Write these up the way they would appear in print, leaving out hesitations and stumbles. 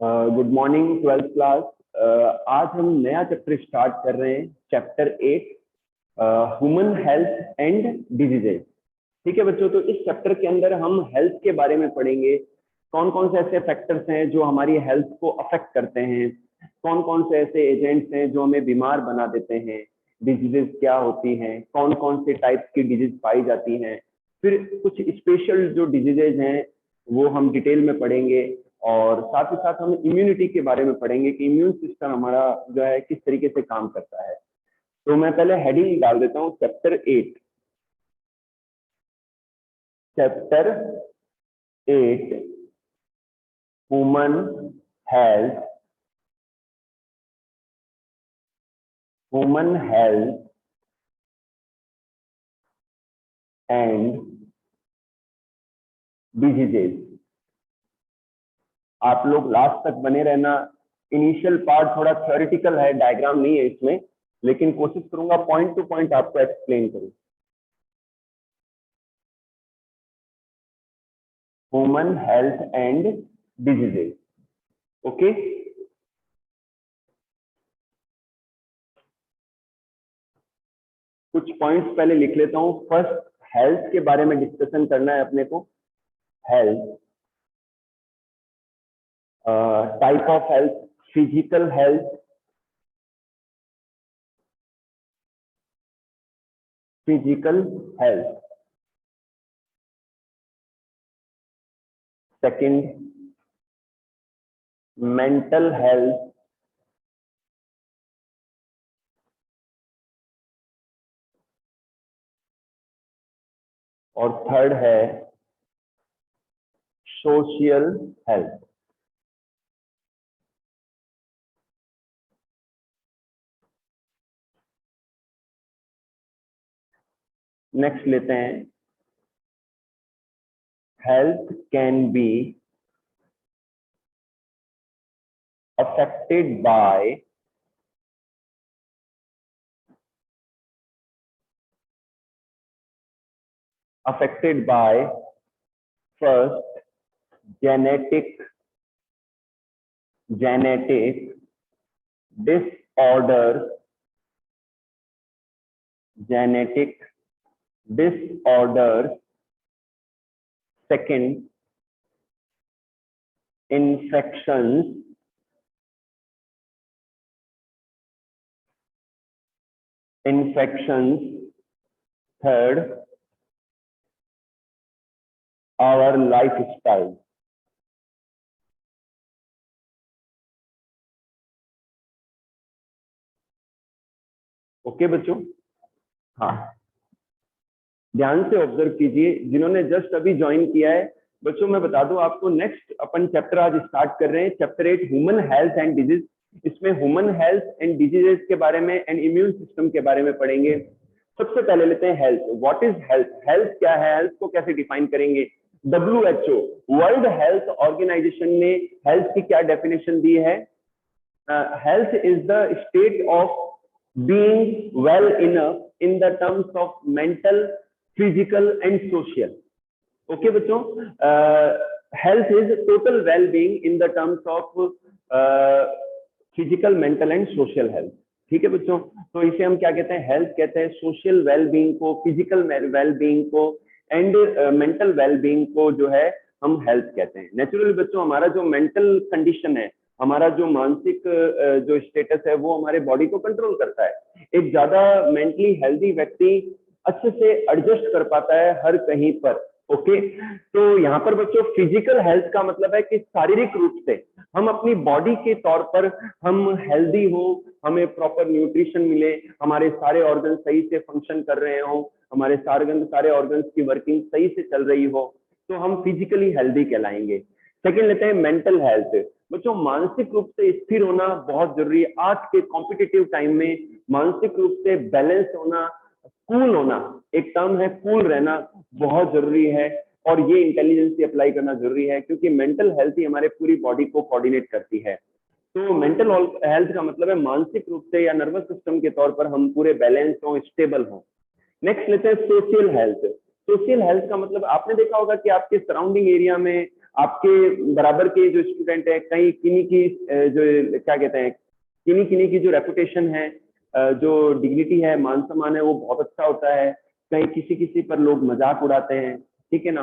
Good morning twelfth class. आज हम नया चैप्टर स्टार्ट कर रहे हैं, chapter 8, human health and diseases. ठीक है बच्चों, तो इस चैप्टर के अंदर हम हेल्थ के बारे में पढ़ेंगे। कौन कौन से ऐसे फैक्टर्स हैं जो हमारी हेल्थ को अफेक्ट करते हैं, कौन कौन से ऐसे एजेंट्स हैं जो हमें बीमार बना देते हैं, डिजीजेज क्या होती हैं, कौन कौन से टाइप की डिजीज पाई जाती हैं, फिर कुछ स्पेशल जो डिजीजेज हैं वो हम डिटेल में पढ़ेंगे। और साथ ही साथ हम इम्यूनिटी के बारे में पढ़ेंगे कि इम्यून सिस्टम हमारा जो है किस तरीके से काम करता है। तो मैं पहले हेडिंग डाल देता हूँ, chapter 8। Chapter 8 human health and diseases. आप लोग लास्ट तक बने रहना। इनिशियल पार्ट थोड़ा थ्योरेटिकल है, डायग्राम नहीं है इसमें, लेकिन कोशिश करूंगा पॉइंट टू पॉइंट आपको एक्सप्लेन करूं। Human health and diseases, okay. कुछ पॉइंट्स पहले लिख लेता हूं। फर्स्ट, हेल्थ के बारे में डिस्कशन करना है अपने को। Health, type of health, physical health, second mental health, और थर्ड है सोशल हेल्थ। नेक्स्ट लेते हैं, health can be affected by first genetic disorders, second infections, third our lifestyle। Okay बच्चों, हाँ ध्यान से ऑब्जर्व कीजिए। जिन्होंने जस्ट अभी ज्वाइन किया है बच्चों, मैं बता दूं आपको, नेक्स्ट अपन चैप्टर आज स्टार्ट कर रहे हैं, chapter 8 human health and disease. इसमें ह्यूमन हेल्थ एंड डिजीजेस के बारे में एंड इम्यून सिस्टम के बारे में पढ़ेंगे। सबसे पहले लेते हैं health. What is health? Health क्या है, हेल्थ को कैसे डिफाइन करेंगे? WHO, वर्ल्ड हेल्थ ऑर्गेनाइजेशन ने हेल्थ की क्या डेफिनेशन दी है? Health is the state of being well enough in the terms of mental, physical and social. Okay बच्चों, health is total well being in the terms of physical, mental and social health. ठीक है बच्चों, तो इसे हम क्या कहते हैं? हेल्थ कहते हैं सोशल वेल बीइंग को, फिजिकल वेल बीइंग को एंड मेंटल वेल बीइंग को जो है हम हेल्थ कहते हैं। नेचुरली बच्चों, हमारा जो मेंटल कंडीशन है, हमारा जो मानसिक जो स्टेटस है, वो हमारे बॉडी को कंट्रोल करता है। एक ज्यादा मेंटली हेल्दी व्यक्ति अच्छे से एडजस्ट कर पाता है हर कहीं पर। ओके, तो यहाँ पर बच्चों फिजिकल हेल्थ का मतलब है कि शारीरिक रूप से हम अपनी बॉडी के तौर पर हम हेल्दी हो, हमें प्रॉपर न्यूट्रिशन मिले, हमारे सारे ऑर्गन सही से फंक्शन कर रहे हो, हमारे सारे ऑर्गन्स की वर्किंग सही से चल रही हो, तो हम फिजिकली हेल्दी कहलाएंगे। सेकंड लेते हैं मेंटल हेल्थ। बच्चों, मानसिक रूप से स्थिर होना बहुत जरूरी है। आज के कॉम्पिटिटिव टाइम में मानसिक रूप से बैलेंस होना, कूल होना, एक टर्म है कूल रहना, बहुत जरूरी है। और ये इंटेलिजेंस से अप्लाई करना जरूरी है, क्योंकि मेंटल हेल्थ ही हमारे पूरी बॉडी को कोऑर्डिनेट करती है। तो मेंटल हेल्थ का मतलब है मानसिक रूप से या नर्वस सिस्टम के तौर पर हम पूरे बैलेंस हो, स्टेबल हो। नेक्स्ट लेते हैं सोशल हेल्थ। सोशल हेल्थ का मतलब आपने देखा होगा कि आपके सराउंडिंग एरिया में, आपके बराबर के जो स्टूडेंट है, कहीं किन्हीं की जो क्या कहते हैं, किन्हीं किन्हीं की जो रेपुटेशन है, जो डिग्निटी है, मान सम्मान है, वो बहुत अच्छा होता है। कहीं किसी किसी पर लोग मजाक उड़ाते हैं, ठीक है ना,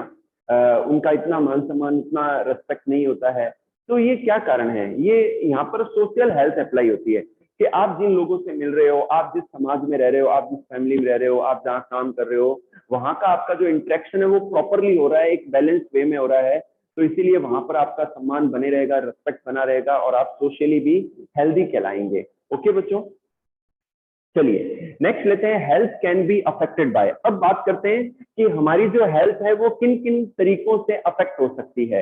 उनका इतना मान सम्मान, इतना रेस्पेक्ट नहीं होता है। तो ये क्या कारण है? ये यहाँ पर सोशल हेल्थ अप्लाई होती है कि आप जिन लोगों से मिल रहे हो, आप जिस समाज में रह रहे हो, आप जिस फैमिली में रह रहे हो, आप जहाँ काम कर रहे हो, वहां का आपका जो इंटरेक्शन है वो प्रॉपरली हो रहा है, एक बैलेंस वे में हो रहा है। तो इसीलिए वहां पर आपका सम्मान बने रहेगा, रेस्पेक्ट बना रहेगा और आप सोशली भी हेल्दी कहलाएंगे। ओके बच्चों, चलिए नेक्स्ट लेते हैं, health can be affected by. अब बात करते हैं कि हमारी जो हेल्थ है वो किन किन तरीकों से अफेक्ट हो सकती है।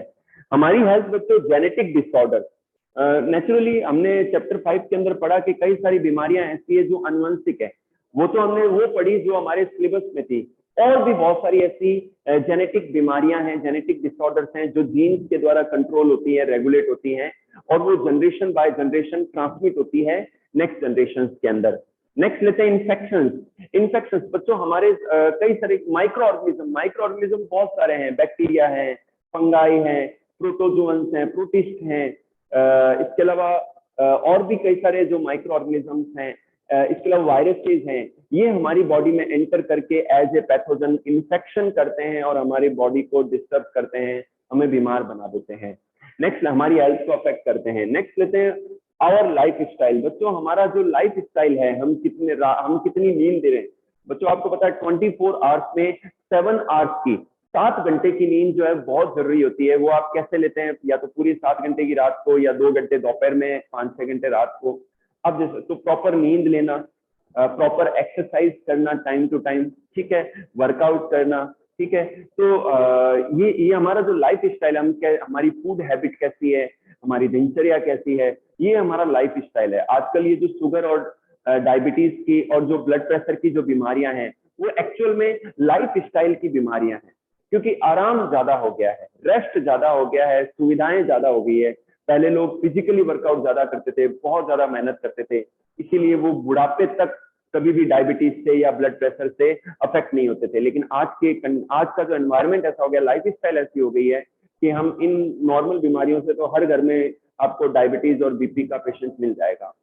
हमारी हेल्थ बच्चों, जेनेटिक डिसऑर्डर, नेचुरली हमने चैप्टर 5 के अंदर पढ़ा कि कई सारी बीमारियां ऐसी है जो अनुवंशिक है, वो तो हमने वो पढ़ी जो हमारे सिलेबस में थी। और भी बहुत सारी ऐसी जेनेटिक बीमारियां हैं, जेनेटिक डिसऑर्डर्स हैं जो जीन्स के द्वारा कंट्रोल होती है, रेगुलेट होती हैं और वो जनरेशन बाय जनरेशन ट्रांसमिट होती है नेक्स्ट जनरेशन के अंदर। नेक्स्ट लेते हैं इन्फेक्शन। इन्फेक्शन बच्चों, हमारे कई सारे माइक्रो ऑर्गेनिज्म बहुत सारे हैं, बैक्टीरिया हैं, फंगाई हैं, प्रोटोजोअन्स हैं, प्रोटिस्ट हैं, इसके अलावा और भी कई सारे जो माइक्रो ऑर्गेनिजम्स हैं, इसके अलावा वायरसेस हैं, ये हमारी बॉडी में एंटर करके एज ए पैथोजन इन्फेक्शन करते हैं और हमारी बॉडी को डिस्टर्ब करते हैं, हमें बीमार बना देते हैं। नेक्स्ट हमारी हेल्थ को अफेक्ट करते हैं। नेक्स्ट लेते हैं आवर लाइफ स्टाइल। बच्चों, हमारा जो लाइफ स्टाइल है, हम कितनी नींद दे रहे हैं। बच्चों आपको पता है 24 आवर्स में 7 आवर्स की, 7 घंटे की नींद जो है बहुत जरूरी होती है। वो आप कैसे लेते हैं, या तो पूरी 7 घंटे की रात को, या 2 घंटे दोपहर में, 5-6 घंटे रात को। अब जैसे तो प्रॉपर नींद लेना, प्रॉपर एक्सरसाइज करना टाइम टू टाइम, ठीक है, वर्कआउट करना, ठीक है। तो ये हमारा जो लाइफ स्टाइल, हमारी फूड हैबिट कैसी है, हमारी दिनचर्या कैसी है, ये हमारा लाइफ स्टाइल है। आजकल ये जो शुगर और डायबिटीज की और जो ब्लड प्रेशर की जो बीमारियां हैं, वो एक्चुअल में लाइफ स्टाइल की बीमारियां हैं, क्योंकि आराम ज्यादा हो गया है, रेस्ट ज्यादा हो गया है, सुविधाएं ज्यादा हो गई है। पहले लोग फिजिकली वर्कआउट ज्यादा करते थे, बहुत ज्यादा मेहनत करते थे, इसीलिए वो बुढ़ापे तक कभी भी डायबिटीज से या ब्लड प्रेशर से अफेक्ट नहीं होते थे। लेकिन आज का जो एनवायरनमेंट ऐसा हो गया, लाइफ स्टाइल ऐसी हो गई है कि हम इन नॉर्मल बीमारियों से, तो हर घर में आपको डायबिटीज और बीपी का पेशेंट मिल जाएगा।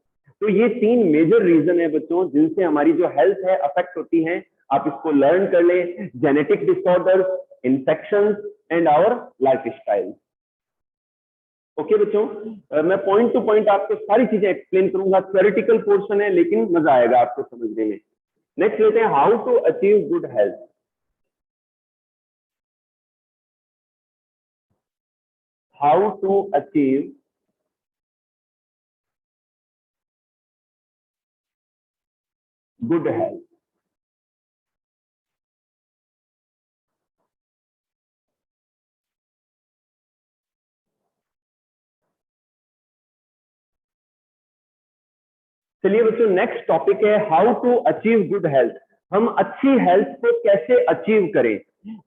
तो ये 3 मेजर रीजन है बच्चों जिनसे हमारी जो हेल्थ है अफेक्ट होती है। आप इसको लर्न कर ले, genetic disorders, infections and our life style. Okay बच्चों, मैं पॉइंट टू पॉइंट आपको सारी चीजें एक्सप्लेन करूंगा। थ्योरेटिकल पोर्शन है लेकिन मजा आएगा आपको समझने में। नेक्स्ट लेते हैं, how to achieve good health. How to achieve good health. चलिए बच्चों, नेक्स्ट टॉपिक है how to achieve good health. हम अच्छी हेल्थ को कैसे अचीव करें।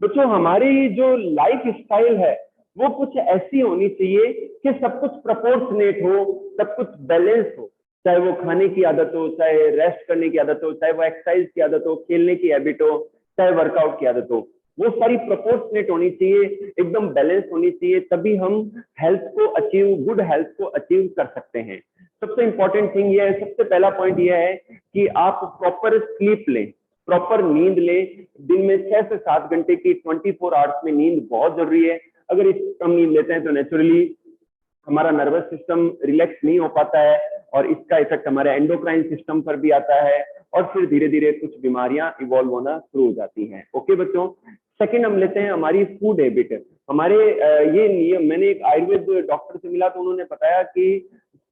बच्चों, हमारी जो लाइफ स्टाइल है वो कुछ ऐसी होनी चाहिए कि सब कुछ प्रोपोर्शनेट हो, सब कुछ बैलेंस हो। चाहे वो खाने की आदत हो, चाहे रेस्ट करने की आदत हो, चाहे वो एक्सरसाइज की आदत हो, खेलने की हैबिट हो, चाहे वर्कआउट की आदत हो, वो सारी प्रोपोर्शनेट होनी चाहिए, एकदम बैलेंस होनी चाहिए। तभी हम हेल्थ को अचीव, गुड हेल्थ को अचीव कर सकते हैं। सबसे इंपॉर्टेंट थिंग ये है, सबसे पहला पॉइंट ये है कि आप प्रॉपर स्लीप लें, प्रॉपर नींद लें। दिन में 6 से 7 घंटे की 24 आवर्स में नींद बहुत जरूरी है। अगर इस कम नींद लेते हैं तो नेचुरली हमारा नर्वस सिस्टम रिलैक्स नहीं हो पाता है और इसका इफेक्ट हमारे एंडोक्राइन सिस्टम पर भी आता है और फिर धीरे धीरे कुछ बीमारियां इवॉल्व होना शुरू हो जाती हैं। ओके बच्चों, सेकंड हम लेते हैं हमारी फूड हैबिट। हमारे ये नियम, मैंने एक आयुर्वेद डॉक्टर से मिला तो उन्होंने बताया कि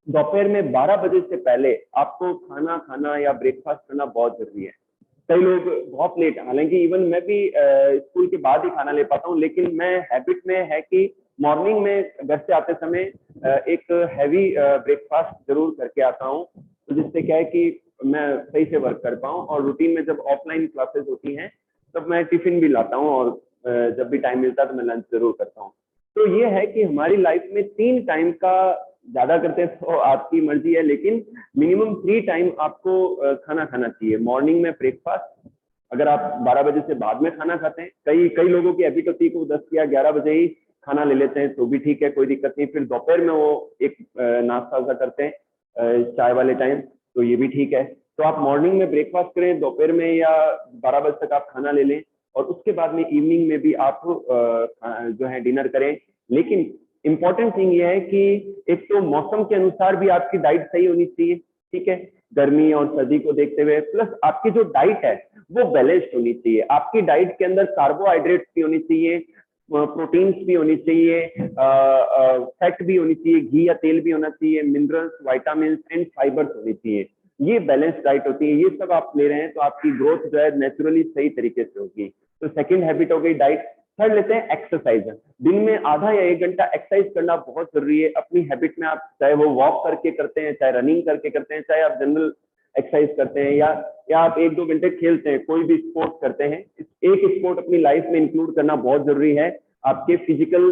दोपहर में 12 बजे से पहले आपको खाना खाना या ब्रेकफास्ट करना बहुत जरूरी है। कई लोग बहुत लेट, हालांकि इवन मैं भी स्कूल के बाद ही खाना ले पाता हूँ, लेकिन मैं हैबिट में है कि मॉर्निंग में घर से आते समय एक हैवी ब्रेकफास्ट जरूर करके आता हूँ, तो जिससे क्या है कि मैं सही से वर्क कर पाऊँ। और रूटीन में जब ऑफलाइन क्लासेस होती हैं तब मैं टिफिन भी लाता हूँ और जब भी टाइम मिलता है तो मैं लंच जरूर करता हूँ। तो ये है कि हमारी लाइफ में 3 टाइम का, ज्यादा करते तो आपकी मर्जी है, लेकिन मिनिमम 3 टाइम आपको खाना खाना चाहिए। मॉर्निंग में ब्रेकफास्ट, अगर आप 12 बजे से बाद में खाना खाते हैं, कई लोगों की हैबिट होती है कि वो 10 या 11 बजे ही खाना ले लेते हैं तो भी ठीक है, कोई दिक्कत नहीं। फिर दोपहर में वो एक नाश्ता वास्ता करते हैं चाय वाले टाइम, तो ये भी ठीक है। तो आप मॉर्निंग में ब्रेकफास्ट करें, दोपहर में या 12 बजे तक आप खाना ले लें, और उसके बाद में इवनिंग में भी आप जो है डिनर करें। लेकिन इंपॉर्टेंट थिंग ये है कि एक तो मौसम के अनुसार भी आपकी डाइट सही होनी चाहिए, ठीक है, गर्मी और सर्दी को देखते हुए। प्लस आपकी जो डाइट है वो बैलेंस्ड होनी चाहिए। आपकी डाइट के अंदर कार्बोहाइड्रेट्स भी होनी चाहिए, प्रोटीन्स भी होनी चाहिए, फैट भी होनी चाहिए, घी या तेल भी होना चाहिए, मिनरल्स, विटामिन एंड फाइबर्स होनी चाहिए। ये बैलेंस डाइट होती है। ये सब आप ले रहे हैं तो आपकी ग्रोथ जो है नेचुरली सही तरीके से होगी। तो सेकंड हैबिट हो गई डाइट। थर्ड लेते हैं एक्सरसाइज। दिन में आधा या 1 घंटा एक्सरसाइज करना बहुत जरूरी है अपनी हैबिट में। आप चाहे वो वॉक करके करते हैं, चाहे रनिंग करके करते हैं, चाहे आप जनरल एक्सरसाइज करते हैं, या आप 1-2 घंटे खेलते हैं, कोई भी स्पोर्ट करते हैं, एक स्पोर्ट अपनी लाइफ में इंक्लूड करना बहुत जरूरी है आपके फिजिकल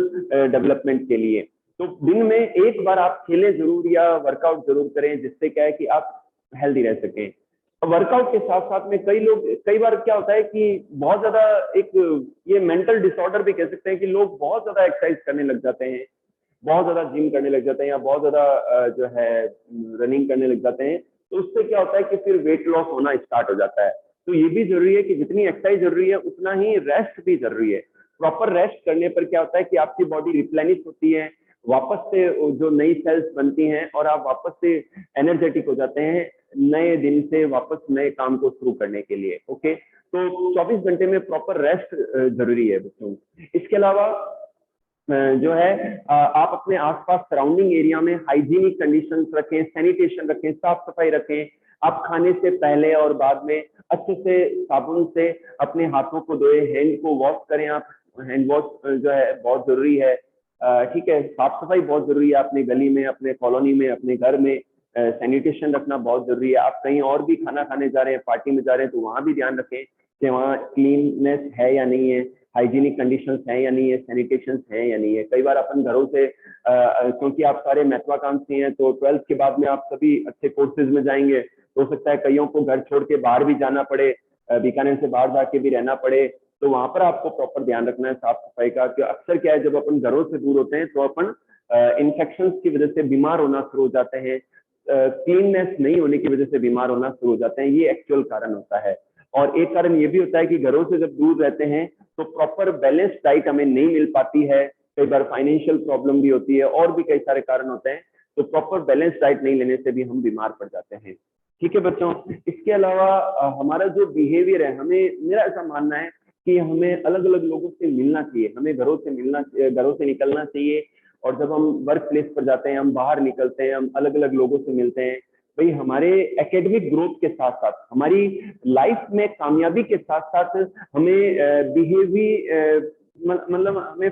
डेवलपमेंट के लिए। तो दिन में एक बार आप खेलें जरूर या वर्कआउट जरूर करें, जिससे क्या है कि आप हेल्दी रह सकें। वर्कआउट के साथ साथ में कई बार क्या होता है कि बहुत ज्यादा एक ये मेंटल डिसऑर्डर भी कह सकते हैं कि लोग बहुत ज्यादा एक्सरसाइज करने लग जाते हैं, बहुत ज्यादा जिम करने लग जाते हैं, या बहुत ज्यादा जो है रनिंग करने लग जाते हैं। तो उससे क्या होता है कि फिर वेट लॉस होना स्टार्ट हो जाता है। तो ये भी जरूरी है कि जितनी एक्सरसाइज जरूरी है उतना ही रेस्ट भी जरूरी है। प्रॉपर रेस्ट करने पर क्या होता है कि आपकी बॉडी रिप्लेनिश होती है, वापस से जो नई सेल्स बनती हैं और आप वापस से एनर्जेटिक हो जाते हैं नए दिन से वापस नए काम को शुरू करने के लिए। ओके, तो 24 घंटे में प्रॉपर रेस्ट जरूरी है बच्चों। इसके अलावा जो है आप अपने आसपास सराउंडिंग एरिया में हाइजीनिक कंडीशंस रखें, सैनिटेशन रखें, साफ सफाई रखें। आप खाने से पहले और बाद में अच्छे से साबुन से अपने हाथों को धोए, हैंड को वॉश करें। आप हैंड वॉश जो है बहुत जरूरी है, ठीक है। साफ सफाई बहुत जरूरी है, अपने गली में, अपने कॉलोनी में, अपने घर में सैनिटेशन रखना बहुत जरूरी है। आप कहीं और भी खाना खाने जा रहे हैं, पार्टी में जा रहे हैं, तो वहां भी ध्यान रखें कि वहाँ क्लीननेस है या नहीं है, हाइजीनिक कंडीशंस हैं या नहीं है, सैनिटेशन है या नहीं है। कई बार अपन घरों से क्योंकि आप सारे महत्वाकांक्षी हैं, तो 12th के बाद में आप सभी अच्छे कोर्सेज में जाएंगे, तो हो सकता है कईयों को घर छोड़ के बाहर भी जाना पड़े, बीकानेर से बाहर जाके भी रहना पड़े। तो वहां पर आपको प्रॉपर ध्यान रखना है साफ सफाई का। कि अक्सर क्या है, जब अपन घरों से दूर होते हैं तो अपन इन्फेक्शन की वजह से बीमार होना शुरू हो जाते हैं, क्लीननेस नहीं होने की वजह से बीमार होना शुरू हो जाते हैं। ये एक्चुअल कारण होता है। और एक कारण ये भी होता है कि घरों से जब दूर रहते हैं तो प्रॉपर बैलेंस डाइट हमें नहीं मिल पाती है, कई बार फाइनेंशियल प्रॉब्लम भी होती है, और भी कई सारे कारण होते हैं। तो प्रॉपर बैलेंस डाइट नहीं लेने से भी हम बीमार पड़ जाते हैं। ठीक है बच्चों, इसके अलावा हमारा जो बिहेवियर है, मेरा ऐसा मानना है कि हमें अलग अलग लोगों से मिलना चाहिए, हमें घरों से निकलना चाहिए। और जब हम वर्क प्लेस पर जाते हैं, हम बाहर निकलते हैं, हम अलग अलग लोगों से मिलते हैं, भाई हमारे एकेडमिक ग्रोथ के साथ साथ, हमारी लाइफ में कामयाबी के साथ साथ हमें मतलब हमें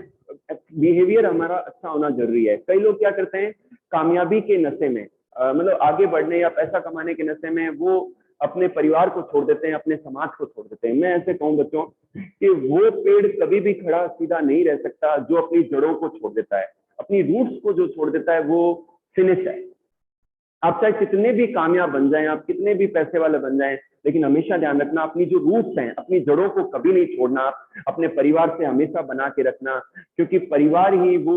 बिहेवियर हमारा अच्छा होना जरूरी है। कई लोग क्या करते हैं, कामयाबी के नशे में, मतलब आगे बढ़ने या पैसा कमाने के नशे में वो अपने परिवार को छोड़ देते हैं, अपने समाज को छोड़ देते हैं। मैं ऐसे कहूँ बच्चों कि वो पेड़ कभी भी खड़ा सीधा नहीं रह सकता जो अपनी जड़ों को छोड़ देता है, अपनी रूट्स को जो छोड़ देता है वो फिनिश है। आप चाहे कितने भी कामयाब बन जाएं, आप कितने भी पैसे वाले बन जाएं, लेकिन हमेशा ध्यान रखना अपनी जो रूट्स हैं, अपनी जड़ों को कभी नहीं छोड़ना। अपने परिवार से हमेशा बना के रखना, क्योंकि परिवार ही वो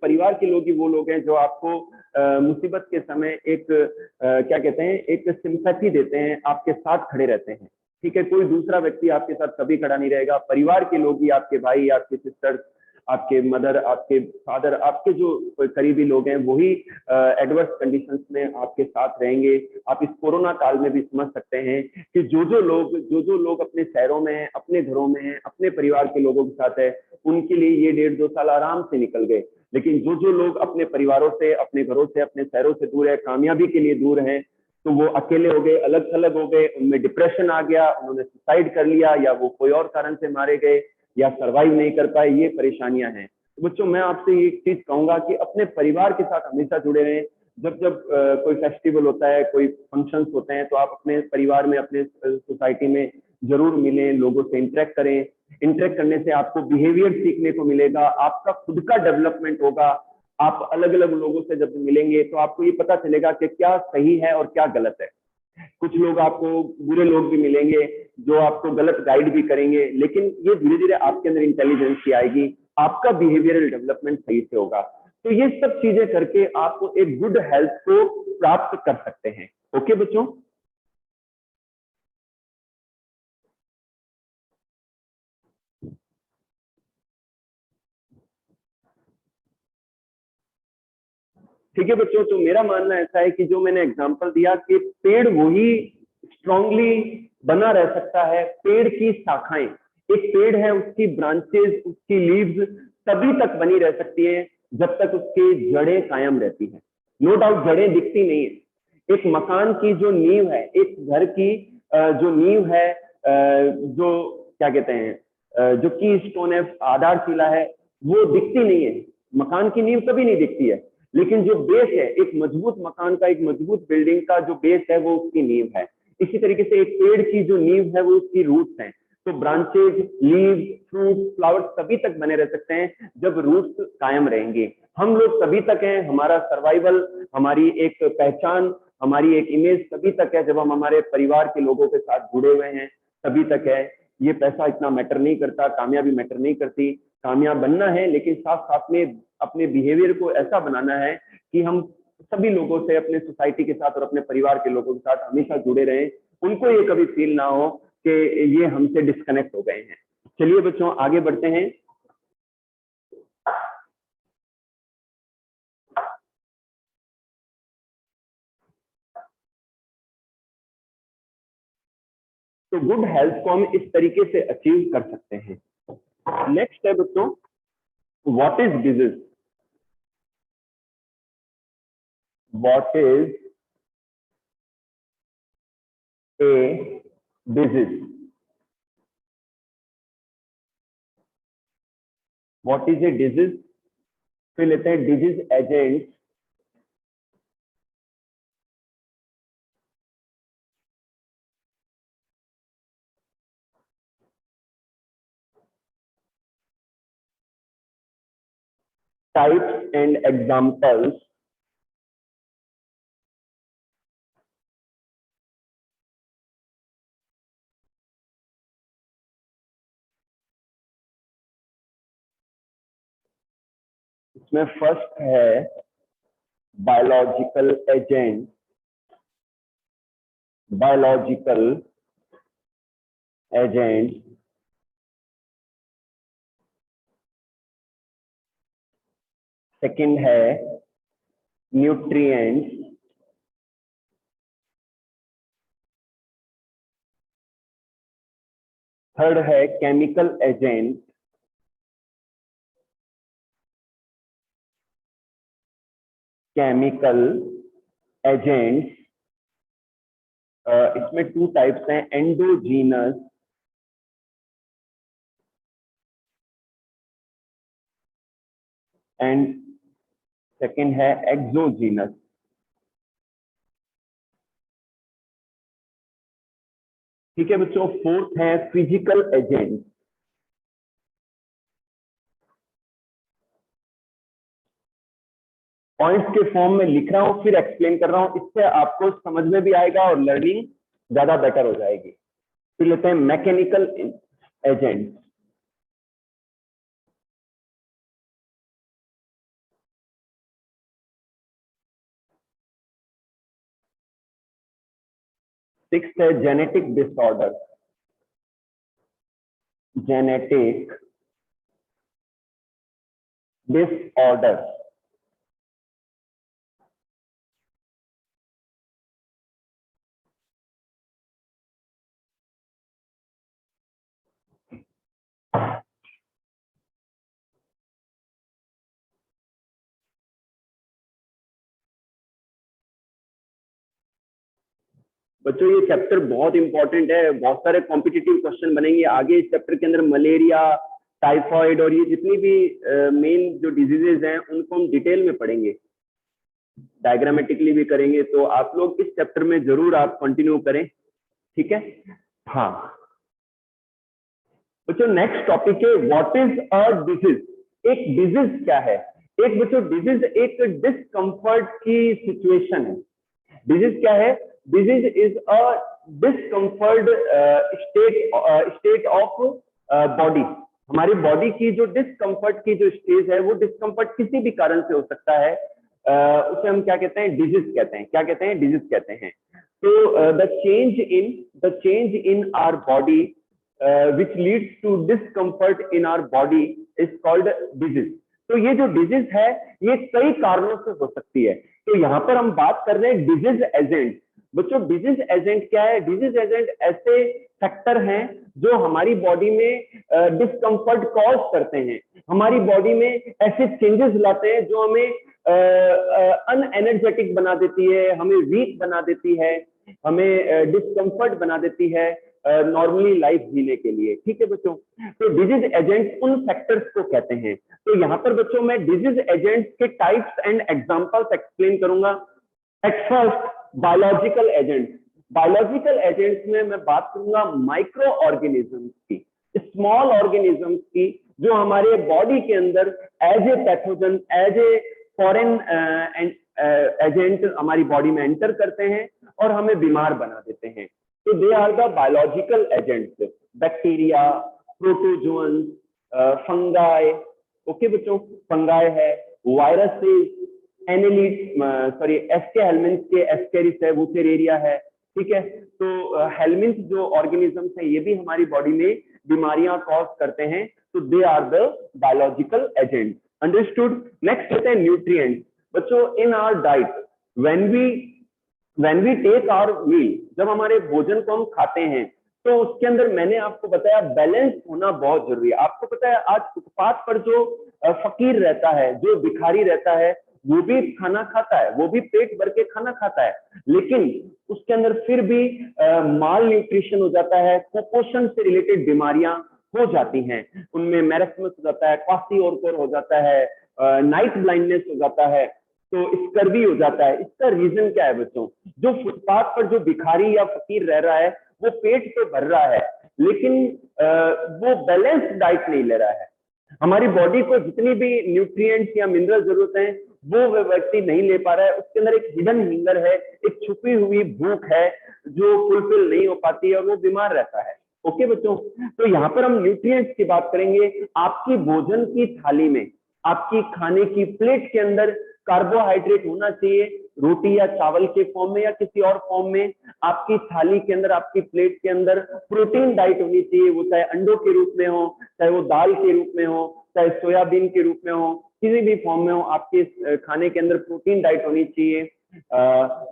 परिवार के लोग ही वो लोग हैं जो आपको मुसीबत के समय एक क्या कहते हैं, एक सिंपैथी देते हैं, आपके साथ खड़े रहते हैं। ठीक है, कोई दूसरा व्यक्ति आपके साथ कभी खड़ा नहीं रहेगा। परिवार के लोग ही, आपके भाई, आपके सिस्टर्स, आपके मदर, आपके फादर, आपके जो करीबी लोग हैं, वही एडवर्स कंडीशंस में आपके साथ रहेंगे। आप इस कोरोना काल में भी समझ सकते हैं कि जो जो लोग अपने शहरों में हैं, अपने घरों में हैं, अपने परिवार के लोगों के साथ है, उनके लिए ये 1.5-2 साल आराम से निकल गए। लेकिन जो लोग अपने परिवारों से, अपने घरों से, अपने शहरों से दूर है, कामयाबी के लिए दूर हैं, तो वो अकेले हो गए, अलग थलग हो गए, उनमें डिप्रेशन आ गया, उन्होंने सुसाइड कर लिया, या वो कोई और कारण से मारे गए, या सरवाइव नहीं कर पाए। ये परेशानियां हैं। तो बच्चों, मैं आपसे एक चीज कहूंगा कि अपने परिवार के साथ हमेशा जुड़े रहें। जब कोई फेस्टिवल होता है, कोई फंक्शंस होते हैं, तो आप अपने परिवार में, अपने सोसाइटी में जरूर मिलें, लोगों से इंटरेक्ट करें। इंटरेक्ट करने से आपको बिहेवियर सीखने को मिलेगा, आपका खुद का डेवलपमेंट होगा। आप अलग अलग लोगों से जब मिलेंगे तो आपको ये पता चलेगा कि क्या सही है और क्या गलत है। कुछ लोग आपको, बुरे लोग भी मिलेंगे जो आपको गलत गाइड भी करेंगे, लेकिन ये धीरे धीरे आपके अंदर इंटेलिजेंस आएगी, आपका बिहेवियरल डेवलपमेंट सही से होगा। तो ये सब चीजें करके आप एक गुड हेल्थ को प्राप्त कर सकते हैं। ओके बच्चों, ठीक है बच्चों। तो मेरा मानना ऐसा है कि जो मैंने एग्जांपल दिया कि पेड़ वही स्ट्रांगली बना रह सकता है, पेड़ की शाखाएं, एक पेड़ है उसकी ब्रांचेस, उसकी लीव्स तभी तक बनी रह सकती है जब तक उसकी जड़ें कायम रहती हैं। नो डाउट जड़ें दिखती नहीं है। एक मकान की जो नींव है, एक घर की जो नींव है, जो क्या कहते हैं, जो की स्टोन है, आधारशिला है, वो दिखती नहीं है। मकान की नींव कभी नहीं दिखती है, लेकिन जो बेस है, एक मजबूत मकान का, एक मजबूत बिल्डिंग का जो बेस है वो उसकी नींव है। इसी तरीके से एक पेड़ की जो नींव है वो उसकी रूट्स हैं। तो ब्रांचेज, लीव, फ्रूट, फ्लावर्स तभी तक बने रह सकते हैं जब रूट्स कायम रहेंगे। हम लोग तभी तक हैं, हमारा सर्वाइवल, हमारी एक पहचान, हमारी एक इमेज तभी तक है जब हम हमारे परिवार के लोगों के साथ जुड़े हुए हैं, तभी तक है। ये पैसा इतना मैटर नहीं करता, कामयाबी मैटर नहीं करती। कामयाब बनना है, लेकिन साथ साथ में अपने बिहेवियर को ऐसा बनाना है कि हम सभी लोगों से, अपने सोसाइटी के साथ और अपने परिवार के लोगों के साथ हमेशा जुड़े रहें। उनको ये कभी फील ना हो कि ये हमसे डिस्कनेक्ट हो गए हैं। चलिए बच्चों आगे बढ़ते हैं। तो गुड हेल्थ को हम इस तरीके से अचीव कर सकते हैं। नेक्स्ट है बच्चों, what is disease. What is a disease. What is a disease. फिर लेते हैं disease agent, types and examples, इसमें फर्स्ट है biological agent, biological agent. Second है न्यूट्रिएंट्स, थर्ड है केमिकल एजेंट, केमिकल एजेंट्स। इसमें टू टाइप्स हैं, एंडोजीनस एंड सेकंड है एक्सोजीनस। ठीक है बच्चों, फोर्थ है फिजिकल एजेंट। पॉइंट्स के फॉर्म में लिख रहा हूं, फिर एक्सप्लेन कर रहा हूं, इससे आपको समझ में भी आएगा और लर्निंग ज्यादा बेटर हो जाएगी। फिर लेते हैं मैकेनिकल एजेंट। सिक्स्थ है जेनेटिक डिसऑर्डर, जेनेटिक डिसऑर्डर। बच्चों ये चैप्टर बहुत इंपॉर्टेंट है, बहुत सारे कॉम्पिटिटिव क्वेश्चन बनेंगे आगे इस चैप्टर के अंदर। मलेरिया, टाइफॉइड और ये जितनी भी मेन जो डिजीजेज हैं उनको हम डिटेल में पढ़ेंगे, डायग्रामेटिकली भी करेंगे। तो आप लोग इस चैप्टर में जरूर आप कंटिन्यू करें, ठीक है। हाँ बच्चों, नेक्स्ट टॉपिक है व्हाट इज अ डिजीज। एक डिजीज क्या है। एक बच्चों डिजीज एक डिस्कम्फर्ट की सिचुएशन है। डिजीज क्या है। Disease is a discomfort state of body. हमारी बॉडी की जो डिस्कम्फर्ट की जो स्टेज है, वो डिस्कम्फर्ट किसी भी कारण से हो सकता है। उसे हम क्या कहते हैं, डिजीज कहते हैं। क्या कहते हैं, डिजीज कहते हैं। तो the change in our body which leads to discomfort in our body is called disease. तो ये जो डिजीज है, ये कई कारणों से हो सकती है। तो यहाँ पर हम बात कर रहे हैं डिजीज एजेंट। बच्चों, डिजीज एजेंट क्या है? डिजीज एजेंट ऐसे फैक्टर हैं जो हमारी बॉडी में डिस्कम्फर्ट कॉज करते हैं, हमारी बॉडी में ऐसे चेंजेस लाते हैं जो हमें अनएनर्जेटिक बना देती है, हमें वीक बना देती है, हमें डिस्कम्फर्ट बना देती है नॉर्मली लाइफ जीने के लिए। ठीक है बच्चों, तो डिजीज एजेंट उन फैक्टर्स को कहते हैं। तो यहाँ पर बच्चों मैं डिजीज एजेंट्स के टाइप्स एंड एग्जांपल्स एक्सप्लेन करूंगा। At first, biological agents. Biological agents में मैं बात करूंगा माइक्रो ऑर्गेनिजम्स की, स्मॉल ऑर्गेनिजम्स की, जो हमारे बॉडी के अंदर as a pathogen, as a foreign agent हमारी बॉडी में एंटर करते हैं और हमें बीमार बना देते हैं। तो they are the biological agents. Bacteria, protozoans, fungi. Okay बच्चों, फंगाई है, वायरसेस, एस्के हेलमिंथ के एस्केरिस है, वुचेरेरिया है। ठीक है, तो हेलमिंथ जो ऑर्गेनिजम्स है, ये भी हमारी बॉडी में बीमारियां कॉज करते हैं। तो they are the biological agent. Understood. Next होते हैं न्यूट्रिएंट्स। बच्चों, in our diet, when we take our meal, जब हमारे भोजन को हम खाते हैं, तो उसके अंदर मैंने आपको बताया बैलेंस होना बहुत जरूरी है। आपको पता है आज फुटपाथ पर जो फकीर रहता है, जो भिखारी रहता है, वो भी खाना खाता है, वो भी पेट भर के खाना खाता है, लेकिन उसके अंदर फिर भी माल न्यूट्रिशन हो जाता है, कुपोषण से रिलेटेड बीमारियां हो जाती हैं। उनमें मैरस्मस हो जाता है, क्वासिओरकोर हो जाता है, नाइट ब्लाइंडनेस हो जाता है, तो स्कर्वी हो जाता है। इसका रीजन क्या है बच्चों? जो फुटपाथ पर जो भिखारी या फकीर रह रहा है, वो पेट तो भर रहा है, लेकिन वो बैलेंस्ड डाइट नहीं ले रहा है। हमारी बॉडी को जितनी भी न्यूट्रिएंट्स या मिनरल जरूरत है, वो व्यक्ति नहीं ले पा रहा है। उसके अंदर एक हिडन हिंगर है, एक छुपी हुई भूख है जो फुलफिल नहीं हो पाती है, और वो बीमार रहता है। ओके बच्चों, तो यहाँ पर हम न्यूट्रिएंट्स की बात करेंगे। आपकी भोजन की थाली में, आपकी खाने की प्लेट के अंदर कार्बोहाइड्रेट होना चाहिए, रोटी या चावल के फॉर्म में या किसी और फॉर्म में। आपकी थाली के अंदर, आपकी प्लेट के अंदर प्रोटीन डाइट होनी चाहिए, वो चाहे अंडों के रूप में हो, चाहे वो दाल के रूप में हो, चाहे सोयाबीन के रूप में हो, किसी भी फॉर्म में हो, आपके खाने के अंदर प्रोटीन डाइट होनी चाहिए।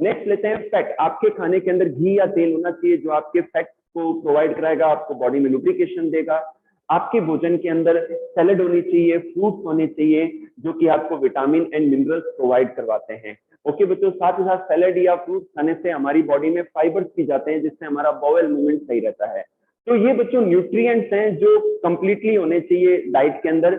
नेक्स्ट लेते हैं फैट। आपके खाने के अंदर घी या तेल होना चाहिए, जो आपके फैट को प्रोवाइड कराएगा, आपको बॉडी में लुब्रिकेशन देगा। आपके भोजन के अंदर सैलेड होनी चाहिए, फ्रूट्स होने चाहिए, जो कि आपको विटामिन एंड मिनरल्स प्रोवाइड करवाते हैं। ओके बच्चों, साथ ही साथ सैलेड या फ्रूट्स खाने से हमारी बॉडी में फाइबर्स भी जाते हैं, जिससे हमारा बाउल मूवमेंट सही रहता है। तो ये बच्चों न्यूट्रिएंट्स हैं जो कंप्लीटली होने चाहिए डाइट के अंदर,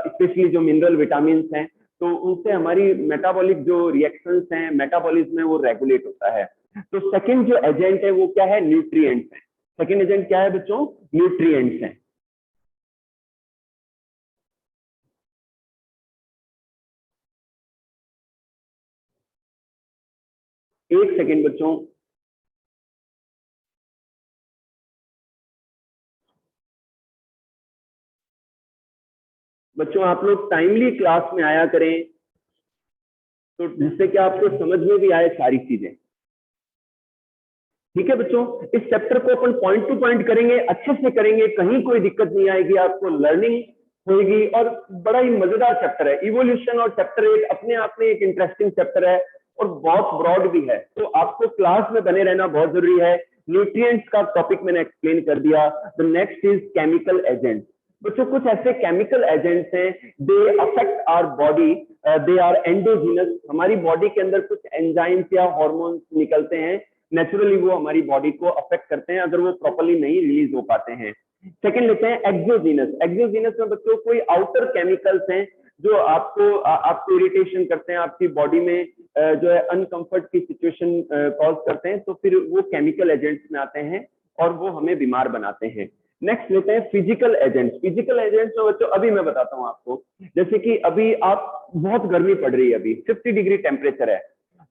स्पेशली जो मिनरल विटामिन हैं, तो उनसे हमारी मेटाबॉलिक जो रिएक्शंस हैं, मेटाबॉलिज्म है, वो रेगुलेट होता है। तो सेकंड जो एजेंट है वो क्या है? न्यूट्रिएंट्स है। सेकंड एजेंट क्या है बच्चों? न्यूट्रिएंट्स है। एक सेकेंड बच्चों, आप लोग टाइमली क्लास में आया करें, तो जिससे कि आपको समझ में भी आए सारी चीजें। ठीक है बच्चों, इस चैप्टर को अपन पॉइंट टू पॉइंट करेंगे, अच्छे से करेंगे, कहीं कोई दिक्कत नहीं आएगी, आपको लर्निंग होगी। और बड़ा ही मजेदार चैप्टर है इवोल्यूशन, और चैप्टर 8 अपने आप में एक इंटरेस्टिंग चैप्टर है और बहुत ब्रॉड भी है। तो आपको क्लास में बने रहना बहुत जरूरी है। न्यूट्रिएंट्स का टॉपिक मैंने एक्सप्लेन कर दिया। The next is chemical agents. बच्चों, कुछ ऐसे केमिकल एजेंट्स हैं, they affect our body, they are endogenous. हमारी बॉडी के अंदर कुछ एंजाइम्स या हॉर्मोन्स निकलते हैं, नेचुरली वो हमारी बॉडी को अफेक्ट करते हैं अगर वो प्रॉपर्ली नहीं रिलीज हो पाते हैं। सेकंड लेते हैं एक्सोजीनस। एक्सोजीनस में बच्चों कोई आउटर केमिकल्स हैं जो आपको इरिटेशन करते हैं, आपकी बॉडी में जो है अनकंफर्ट की सिचुएशन कॉज करते हैं, तो फिर वो केमिकल एजेंट्स में आते हैं और वो हमें बीमार बनाते हैं। नेक्स्ट लेते हैं फिजिकल एजेंट्स। फिजिकल एजेंट्स में बच्चों अभी मैं बताता हूँ आपको, जैसे कि अभी आप बहुत गर्मी पड़ रही है, अभी 50 डिग्री टेम्परेचर है,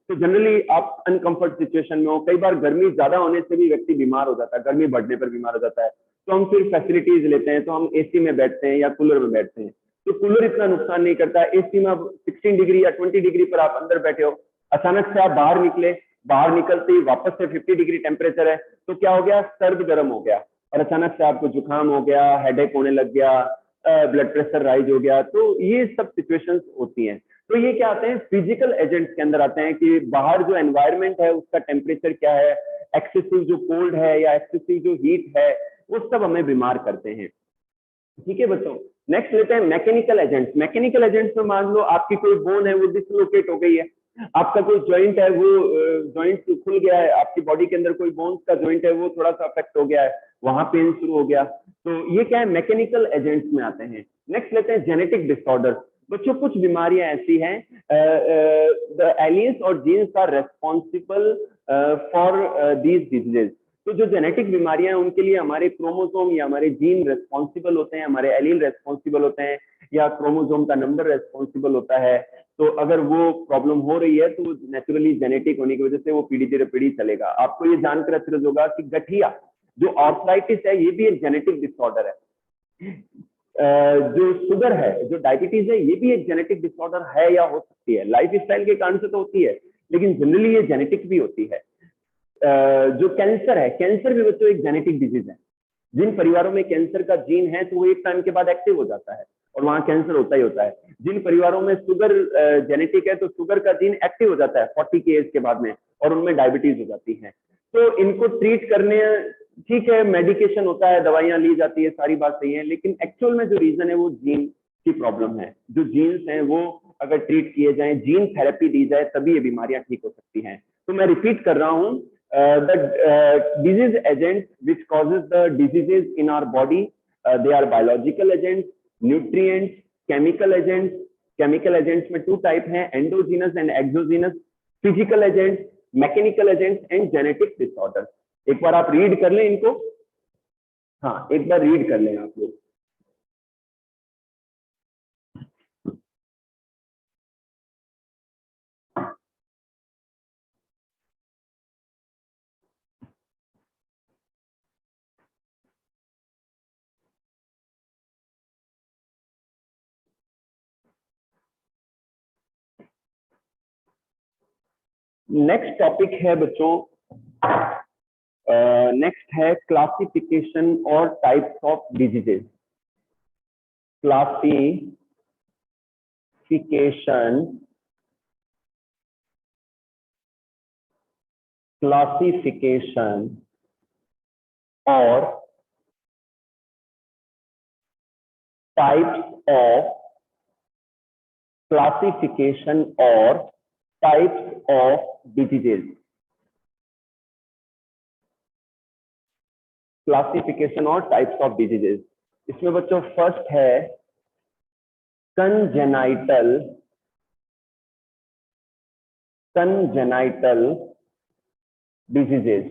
तो जनरली आप अनकंफर्ट सिचुएशन में हो। कई बार गर्मी ज्यादा होने से भी व्यक्ति बीमार हो जाता है, गर्मी बढ़ने पर बीमार हो जाता है। तो हम फिर फैसिलिटीज लेते हैं, तो हम एसी में बैठते हैं या कूलर में बैठते हैं। तो कूलर इतना नुकसान नहीं करता। एसी में अब 16 डिग्री या 20 डिग्री पर आप अंदर बैठे हो, अचानक से आप बाहर निकले, बाहर निकलते ही वापस से 50 डिग्री टेम्परेचर है, तो क्या हो गया, सर्द गर्म हो गया, और अचानक से आपको जुकाम हो गया, हेडेक होने लग गया, ब्लड प्रेशर राइज हो गया। तो ये सब सिचुएशंस होती हैं। तो ये क्या आते हैं, फिजिकल एजेंट्स के अंदर आते हैं कि बाहर जो एनवायरनमेंट है उसका टेम्परेचर क्या है, एक्सेसिव जो कोल्ड है या एक्सेसिव जो हीट है, वो सब हमें बीमार करते हैं। ठीक है बच्चों, नेक्स्ट लेते हैं मैकेनिकल एजेंट्स। मैकेनिकल एजेंट्स में मान लो आपकी कोई बोन है वो डिसलोकेट हो गई है, आपका कोई जॉइंट है वो जॉइंट खुल गया है, आपकी बॉडी के अंदर कोई बोन्स का जॉइंट है वो थोड़ा सा अफेक्ट हो गया है, वहां पेन शुरू हो गया, तो ये क्या है, मैकेनिकल एजेंट्स में आते हैं। नेक्स्ट लेते हैं जेनेटिक डिसऑर्डर। बच्चों कुछ बीमारियां ऐसी हैं, द एलियंस और genes are responsible for these diseases. तो जो जेनेटिक बीमारियां हैं उनके लिए हमारे क्रोमोसोम या हमारे जीन रेस्पॉन्सिबल होते हैं, हमारे एलील रेस्पॉन्सिबल होते हैं, या क्रोमोसोम का नंबर रेस्पॉन्सिबल होता है। तो अगर वो प्रॉब्लम हो रही है तो नेचुरली जेनेटिक होने की वजह से वो पीढ़ी दर पीढ़ी चलेगा। आपको ये जानकर अच्छा होगा कि गठिया जो आर्थराइटिस है ये भी एक जेनेटिक डिसऑर्डर है। जो शुगर है, जो डायबिटीज है, ये भी एक जेनेटिक डिसऑर्डर है या हो सकती है। लाइफ स्टाइल के कारण से तो होती है, लेकिन जनरली ये जेनेटिक भी होती है। जो कैंसर है, कैंसर भी बच्चों एक जेनेटिक डिजीज है। जिन परिवारों में कैंसर का जीन है तो वो एक टाइम के बाद एक्टिव हो जाता है और वहां कैंसर होता ही होता है। जिन परिवारों में शुगर जेनेटिक है तो शुगर का जीन एक्टिव हो जाता है 40 की एज के बाद में, और उनमें डायबिटीज हो जाती है। तो इनको ट्रीट करने, ठीक है, मेडिकेशन होता है, दवाइयां ली जाती है, सारी बात सही है, लेकिन एक्चुअल में जो रीजन है वो जीन की प्रॉब्लम है। जो जीन्स हैं वो अगर ट्रीट किए जाए, जीन थेरेपी दी जाए, तभी ये बीमारियां ठीक हो सकती हैं। तो मैं रिपीट कर रहा हूँ, the disease agents which causes the diseases in our body, they are biological agents, nutrients, chemical agents. Chemical agents में two type हैं, endogenous and exogenous, physical agents, mechanical agents and genetic disorders। एक बार आप read कर लें इनको, हाँ एक बार read कर लें आप लोग। नेक्स्ट टॉपिक है बच्चों, नेक्स्ट है क्लासिफिकेशन और टाइप्स ऑफ डिजीजेस। क्लासिफिकेशन और टाइप्स ऑफ डिजीजेस। क्लासिफिकेशन और टाइप्स ऑफ डिजीजेस, इसमें बच्चों फर्स्ट है कंजेनाइटल डिजीजेस।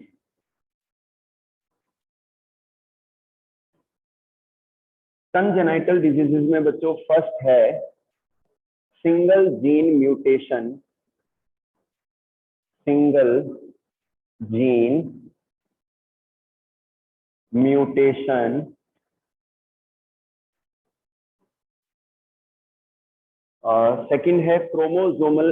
कंजेनाइटल डिजीजेस में बच्चों फर्स्ट है सिंगल जीन म्यूटेशन, सेकंड है क्रोमोसोमल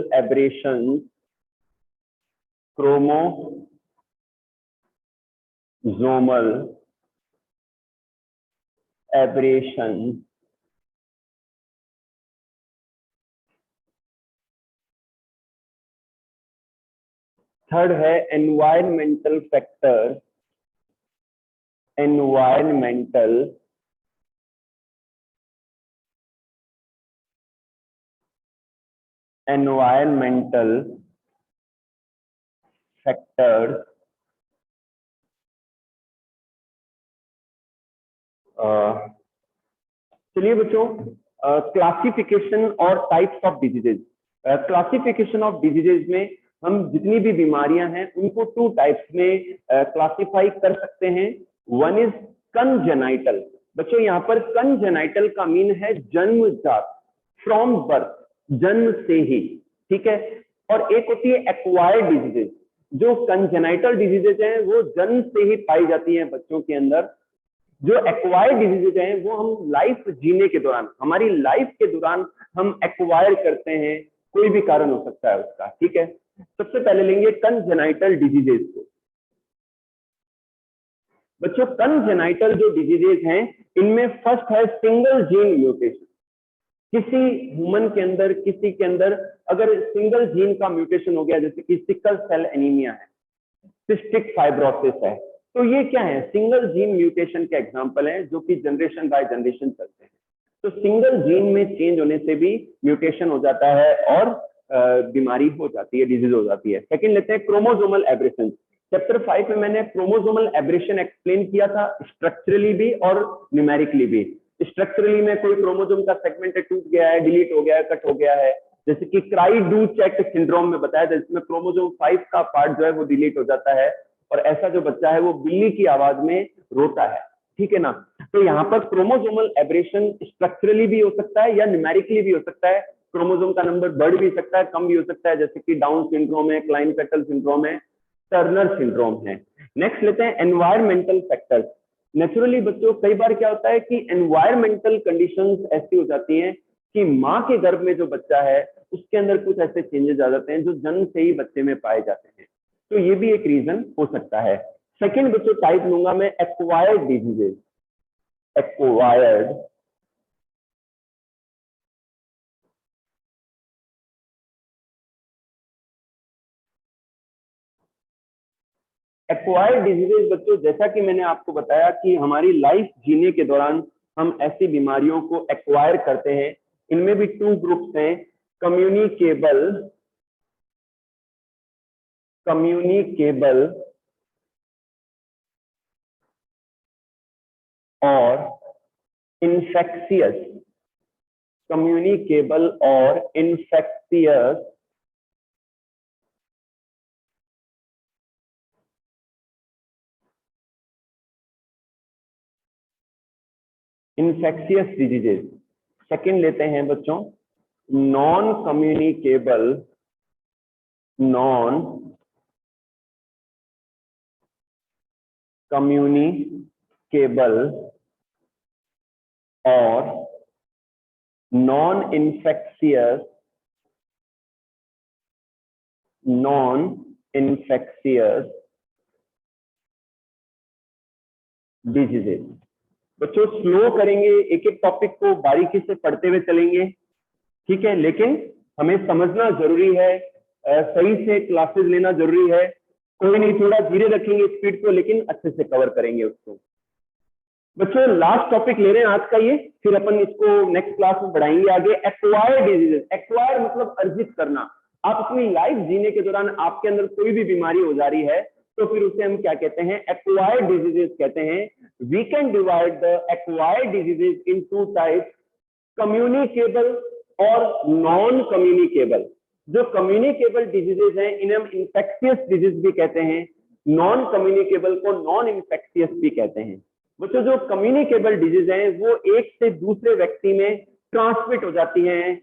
एब्रेशन, थर्ड है एनवायरमेंटल फैक्टर, फैक्टर्स। चलिए बच्चों, क्लासिफिकेशन और types of diseases. Classification of diseases में हम जितनी भी बीमारियां हैं उनको टू टाइप्स में क्लासिफाई कर सकते हैं। One is congenital. बच्चों यहाँ पर कंजेनाइटल का मीन है जन्मजात, फ्रॉम बर्थ, जन्म से ही, ठीक है। और एक होती है एक्वायर्ड डिजीजेज। जो कंजेनाइटल डिजीजेज हैं वो जन्म से ही पाई जाती हैं बच्चों के अंदर, जो एक्वायर्ड डिजीजेज हैं वो हम लाइफ जीने के दौरान, हमारी लाइफ के दौरान हम एक्वायर करते हैं, कोई भी कारण हो सकता है उसका, ठीक है। सबसे पहले लेंगे कंजेनाइटल डिजीजेज को। बच्चों कंजेनाइटल जो डिजीजेज हैं इनमें फर्स्ट है सिंगल जीन म्यूटेशन। किसी ह्यूमन के अंदर, किसी के अंदर अगर सिंगल जीन का म्यूटेशन हो गया, जैसे कि सिकल सेल एनीमिया है, सिस्टिक फाइब्रोसिस है, तो ये क्या है, सिंगल जीन म्यूटेशन के एग्जांपल हैं जो कि जनरेशन बाय जनरेशन चलते हैं। तो सिंगल जीन में चेंज होने से भी म्यूटेशन हो जाता है और बीमारी हो जाती है, डिजीज हो जाती है। सेकंड लेते हैं क्रोमोसोमल एब्रेशन। चैप्टर 5 में मैंने क्रोमोसोमल एब्रेशन एक्सप्लेन किया था, स्ट्रक्चरली भी और न्यूमेरिकली भी। स्ट्रक्चरली में कोई क्रोमोसोम का सेगमेंट टूट गया है, डिलीट हो गया है, कट हो गया है, जैसे कि क्राई डू चेक सिंड्रोम में बताया था, जिसमें क्रोमोसोम 5 का पार्ट जो है वो डिलीट हो जाता है और ऐसा जो बच्चा है वो बिल्ली की आवाज में रोता है, ठीक है ना। तो यहाँ पर क्रोमोसोमल एब्रेशन स्ट्रक्चरली भी हो सकता है या न्यूमेरिकली भी हो सकता है। क्रोमोसोम का नंबर बढ़ भी सकता है, कम भी हो सकता है, जैसे कि डाउन सिंड्रोम है, क्लाइनफेटल सिंड्रोम है, टर्नर सिंड्रोम है। नेक्स्ट लेते हैं एनवायरमेंटल फैक्टर्स। नेचुरली बच्चों कई बार क्या होता है कि एनवायरमेंटल कंडीशंस ऐसी हो जाती हैं कि माँ के गर्भ में जो बच्चा है उसके अंदर कुछ ऐसे चेंजेस आ जाते हैं जो जन्म से ही बच्चे में पाए जाते हैं, तो ये भी एक रीजन हो सकता है। सेकेंड बच्चों टाइप लूंगा मैं acquired diseases. Acquired acquired diseases बच्चों, जैसा कि मैंने आपको बताया कि हमारी लाइफ जीने के दौरान हम ऐसी बीमारियों को एक्वायर करते हैं। इनमें भी 2 ग्रुप्स हैं, कम्युनिकेबल कम्युनिकेबल और इन्फेक्शियस। कम्युनिकेबल और इन्फेक्शियस डिजीजेस। सेकंड लेते हैं बच्चों नॉन कम्युनिकेबल और नॉन इन्फेक्शियस डिजीजेस। बच्चों स्लो करेंगे, एक एक टॉपिक को बारीकी से पढ़ते हुए चलेंगे, ठीक है, लेकिन हमें समझना जरूरी है, सही से क्लासेस लेना जरूरी है। कोई नहीं, थोड़ा धीरे रखेंगे स्पीड को, लेकिन अच्छे से कवर करेंगे उसको। बच्चों लास्ट टॉपिक ले रहे हैं आज का ये, फिर अपन इसको नेक्स्ट क्लास में बढ़ाएंगे आगे। Acquired diseases. एक्वायर मतलब अर्जित करना। आप अपनी लाइफ जीने के दौरान आपके अंदर कोई भी बीमारी हो जा रही है तो फिर उसे हम क्या कहते हैं, एक्वायर्ड डिजीजेस कहते हैं। We can divide the acquired diseases in 2 types, communicable और नॉन कम्युनिकेबल। जो कम्युनिकेबल डिजीजेज हैं इन्हें हम इंफेक्शियस डिजीज भी कहते हैं, नॉन कम्युनिकेबल को नॉन इंफेक्शियस भी कहते हैं। बच्चों जो कम्युनिकेबल डिजीज हैं वो एक से दूसरे व्यक्ति में ट्रांसमिट हो जाती हैं,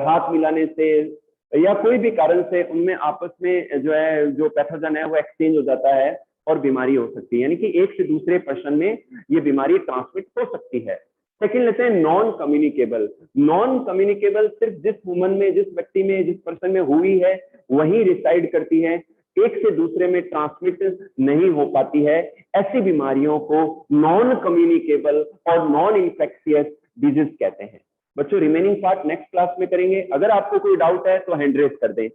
हाथ मिलाने से या कोई भी कारण से उनमें आपस में जो है जो पैथोजन है वो एक्सचेंज हो जाता है और बीमारी हो सकती है, यानी कि एक से दूसरे पर्सन में ये बीमारी ट्रांसमिट हो सकती है। सेकंड लेते हैं नॉन कम्युनिकेबल। नॉन कम्युनिकेबल सिर्फ जिस ह्यूमन में, जिस व्यक्ति में, जिस पर्सन में हुई है वही रिसाइड करती है, एक से दूसरे में ट्रांसमिट नहीं हो पाती है। ऐसी बीमारियों को नॉन कम्युनिकेबल और नॉन इन्फेक्शियस डिजीज कहते हैं। बच्चों रिमेनिंग पार्ट नेक्स्ट क्लास में करेंगे। अगर आपको कोई डाउट है तो हैंड रेज कर दें।